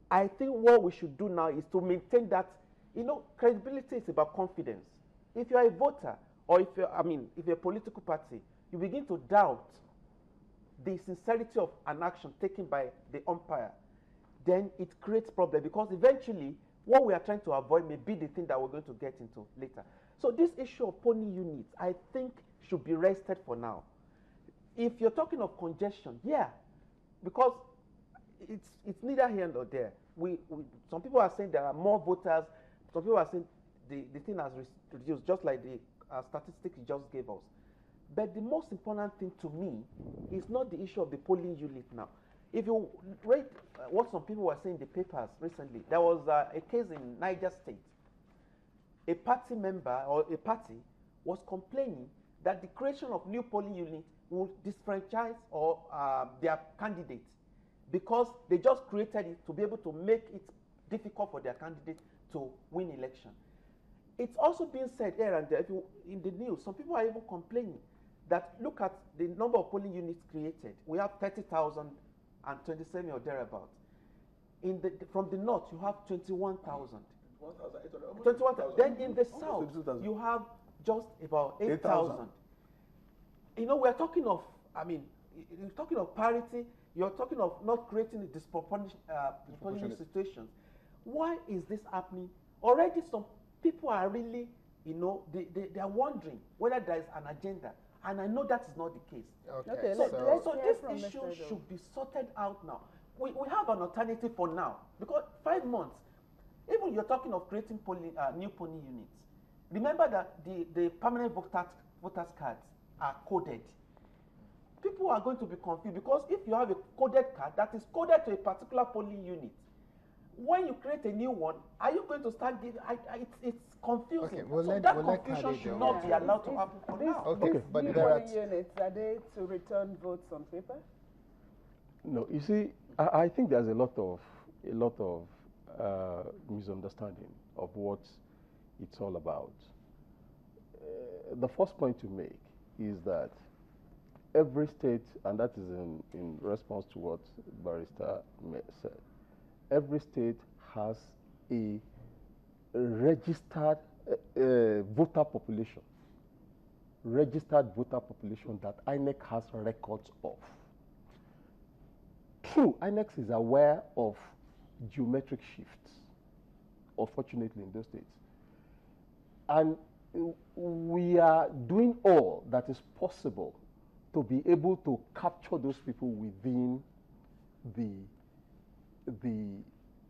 I think what we should do now is to maintain that, credibility is about confidence. If you are a voter, or if you're a political party, you begin to doubt the sincerity of an action taken by the umpire, then it creates problem, because eventually what we are trying to avoid may be the thing that we're going to get into later. So this issue of polling units, I think, should be rested for now. If you're talking of congestion, yeah, because it's neither here nor there. Some people are saying there are more voters. Some people are saying the thing has reduced, just like the statistics you just gave us. But the most important thing to me is not the issue of the polling unit now. If you read what some people were saying in the papers recently, there was a case in Niger State. A party member or a party was complaining that the creation of new polling units will disfranchise or their candidates, because they just created it to be able to make it difficult for their candidate to win election. It's also being said here and there, in the news, some people are even complaining that look at the number of polling units created. We have 30,027 or thereabouts. From the north, you have 21,000. 21,000. Then in the south, you have just about 8,000. We're talking of, you're talking of parity, you're talking of not creating a disproportionate situations. Why is this happening? Already some people are really, they are wondering whether there is an agenda. And I know that is not the case. Okay, so this issue should be sorted out now. We have an alternative for now, because 5 months, even you're talking of creating new polling units. Remember that the permanent voters cards are coded. People are going to be confused, because if you have a coded card that is coded to a particular polling unit, when you create a new one, are you going to start giving? It's confusing. Okay, so that confusion should not be allowed to happen for now. Okay, but new polling units, are they to return votes on paper? No, you see, I think there's a lot of misunderstanding of what it's all about. The first point to make is that every state, and that is in response to what Barrister said, every state has a registered voter population that INEC has records of. True, INEC is aware of geometric shifts, unfortunately, in those states. And we are doing all that is possible to be able to capture those people within the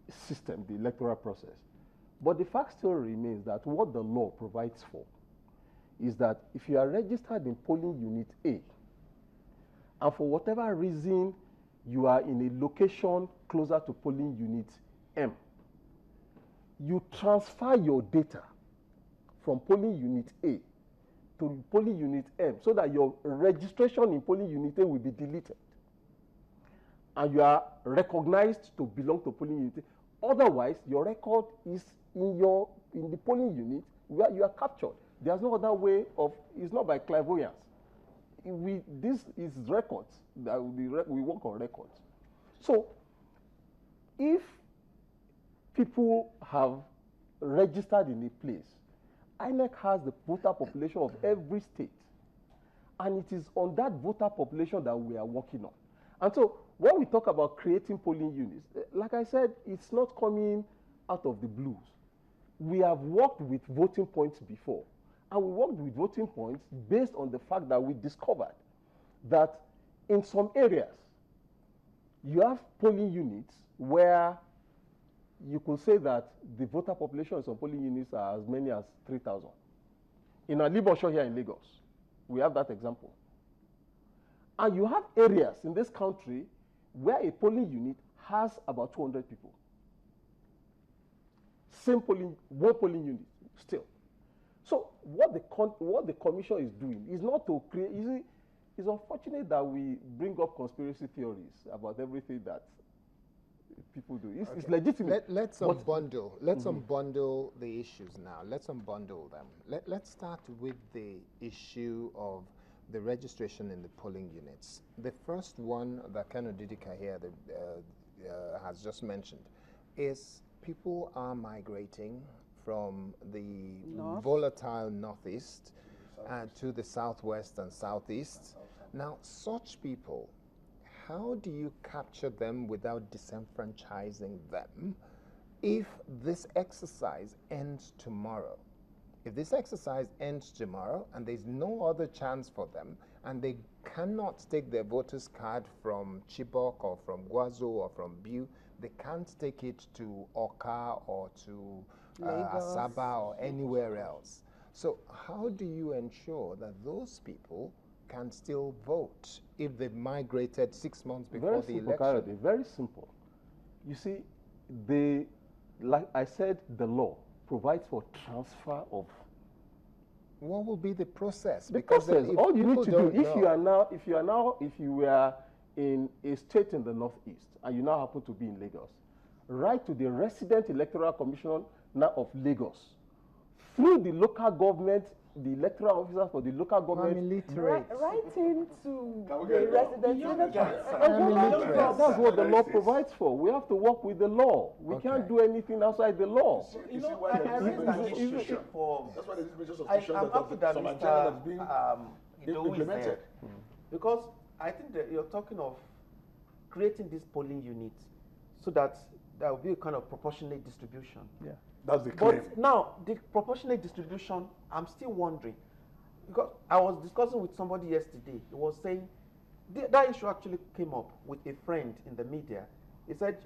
system, the electoral process. But the fact still remains that what the law provides for is that if you are registered in polling unit A, and for whatever reason you are in a location closer to polling unit M, you transfer your data from polling unit A to polling unit M so that your registration in polling unit A will be deleted, and you are recognized to belong to polling unit A. Otherwise, your record is in the polling unit where you are captured. There's no other way of, it's not by clairvoyance. This is records, that we work on records. So, if people have registered in a place, INEC has the voter population of every state, and it is on that voter population that we are working on. And so, when we talk about creating polling units, like I said, it's not coming out of the blues. We have worked with voting points before, and we worked with voting points based on the fact that we discovered that in some areas, you have polling units where you could say that the voter population in some polling units are as many as 3,000. In Alibosho here in Lagos, we have that example. And you have areas in this country where a polling unit has about 200 people. One polling unit still. So what the commission is doing is not to create, you see, it's unfortunate that we bring up conspiracy theories about everything that people do. It's legitimate. Let's unbundle the issues now. Let's unbundle them. Let's start with the issue of the registration in the polling units. The first one that Kayode Idowu here has just mentioned is people are migrating from the North. volatile northeast to the southwest and southeast. Now, such people, how do you capture them without disenfranchising them if this exercise ends tomorrow? If this exercise ends tomorrow and there's no other chance for them and they cannot take their voter's card from Chibok or from Gwazo or from Biu, they can't take it to Oka or to Asaba or anywhere else. So how do you ensure that those people can still vote if they've migrated 6 months before the election? Kayode, very simple. You see, like I said, the law provides for transfer of. What will be the process? The process. All you need to do, if you were in a state in the northeast and you now happen to be in Lagos, write to the resident electoral commissioner of Lagos through the local government, the electoral officer for the local government. I'm illiterate. Writing to the residents. That's what the law provides for. We have to work with the law. We can't do anything outside the law. You know, I raised an issue for. That's why there's been just I'm happy that some Mr. agenda that's being Idowu is implemented. there. Because I think that you're talking of creating this polling unit so that there will be a kind of proportionate distribution. Yeah. That's the claim. But now, the proportionate distribution, I'm still wondering. Because I was discussing with somebody yesterday. He was saying, that issue actually came up with a friend in the media. He said,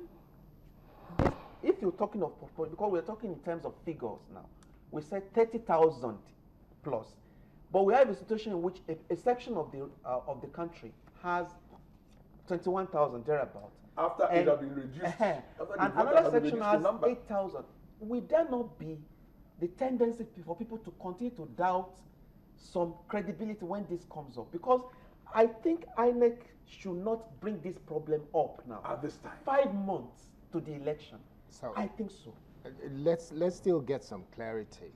if you're talking of proportion, because we're talking in terms of figures now, we said 30,000 plus. But we have a situation in which a section of the country has 21,000 thereabouts. After it has been reduced. And another section has 8,000. Will there not be the tendency for people to continue to doubt some credibility when this comes up? Because I think INEC should not bring this problem up now. At this time. 5 months to the election. So I think so. let's still get some clarity.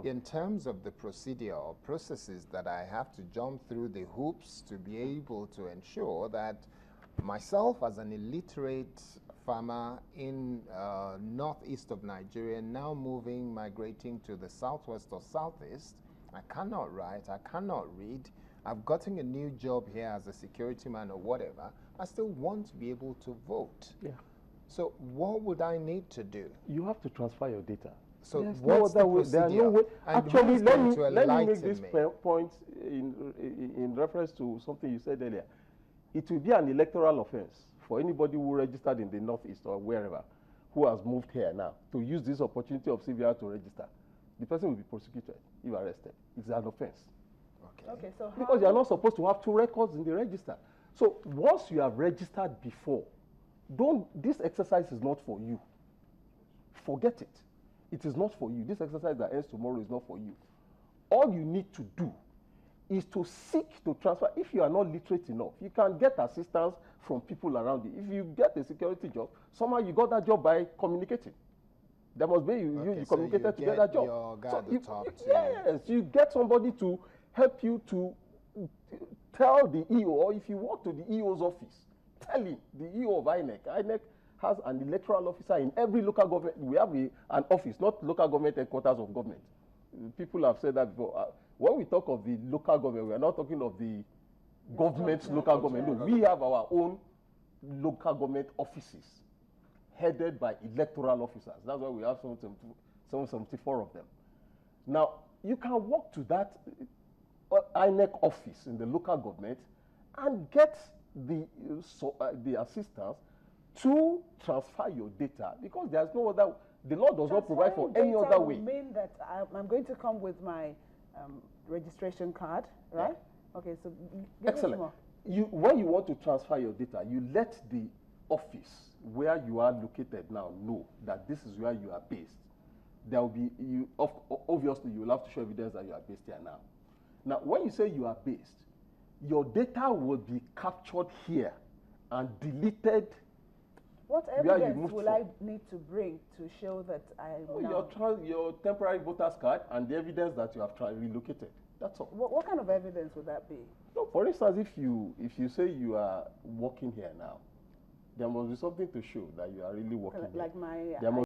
In terms of the procedure or processes that I have to jump through the hoops to be able to ensure that myself as an illiterate farmer in northeast of Nigeria, now migrating to the southwest or southeast, I cannot write, I cannot read, I've gotten a new job here as a security man or whatever, I still want to be able to vote. Yeah. So what would I need to do? You have to transfer your data. So There's what's no other the way. There are procedure? no way. And Actually, who's let going me to make enlighten this me? point in reference to something you said earlier. It will be an electoral offense for anybody who registered in the northeast or wherever who has moved here now to use this opportunity of CVR to register. The person will be prosecuted if arrested. It's an offense. Okay, so Because you are not supposed to have 2 records in the register. So once you have registered before, this exercise is not for you. Forget it. It is not for you. This exercise that ends tomorrow is not for you. All you need to do is to seek to transfer. If you are not literate enough, you can get assistance from people around you. If you get a security job, somehow you got that job by communicating. There must be you so communicated you to get that job. your guy So at the top to- yes, you get somebody to help you to tell the EO, or if you walk to the EO's office, tell him, the EO of INEC. INEC has an electoral officer in every local government. We have an office, not local government headquarters of government. People have said that before. When we talk of the local government, we are not talking of the government's local government. No, we have our own local government offices headed by electoral officers. That's why we have 774 of them. Now, you can walk to that INEC office in the local government and get the assistance to transfer your data, because there's no other, the law does not provide for any other way. Transferring data will mean that I'm going to come with my registration card, right? Yeah. Okay, so give us Excellent. more. When you want to transfer your data, you let the office where you are located now know that this is where you are based. There will be, obviously you will have to show evidence that you are based here now. Now, when you say you are based, your data will be captured here and deleted. What evidence will I need to bring to show that I am now? Your temporary voter's card and the evidence that you have relocated. That's all. What kind of evidence would that be? No, for instance, if you say you are working here now, there must be something to show that you are really working there. Like my There must